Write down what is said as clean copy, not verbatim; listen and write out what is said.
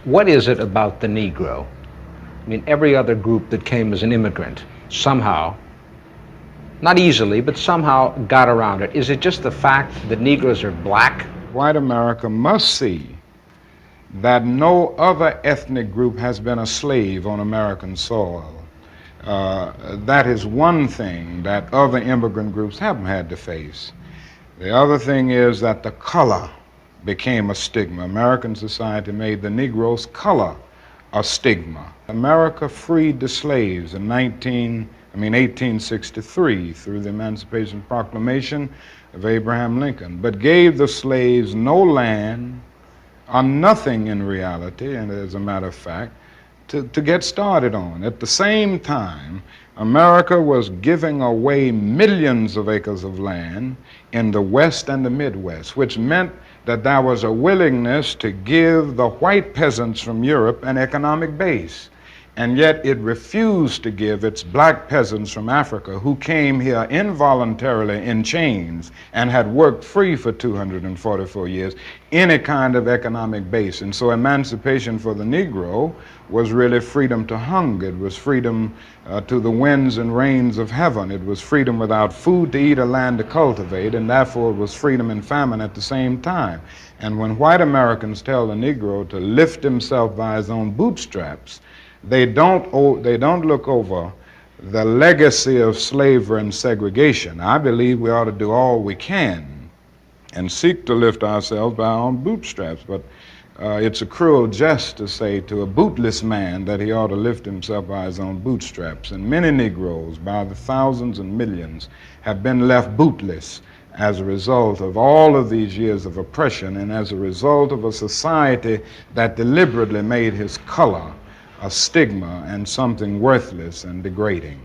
What is it about the Negro? I mean, every other group that came as an immigrant somehow, not easily, but somehow got around it. Is it just the fact that Negroes are black? White America must see that no other ethnic group has been a slave on American soil. That is one thing that other immigrant groups haven't had to face. The other thing is that the color became a stigma. American society made the Negro's color a stigma. America freed the slaves in 1863 through the Emancipation Proclamation of Abraham Lincoln, but gave the slaves no land or nothing in reality, and as a matter of fact, to get started on. At the same time, America was giving away millions of acres of land in the West and the Midwest, which meant that there was a willingness to give the white peasants from Europe an economic base. And yet it refused to give its black peasants from Africa, who came here involuntarily in chains and had worked free for 244 years, any kind of economic base. And so emancipation for the Negro was really freedom to hunger. It was freedom to the winds and rains of heaven. It was freedom without food to eat or land to cultivate, and therefore it was freedom and famine at the same time. And when white Americans tell the Negro to lift himself by his own bootstraps, they don't look over the legacy of slavery and segregation. I believe we ought to do all we can and seek to lift ourselves by our own bootstraps, but it's a cruel jest to say to a bootless man that he ought to lift himself by his own bootstraps. And many Negroes, by the thousands and millions, have been left bootless as a result of all of these years of oppression and as a result of a society that deliberately made his color a stigma and something worthless and degrading.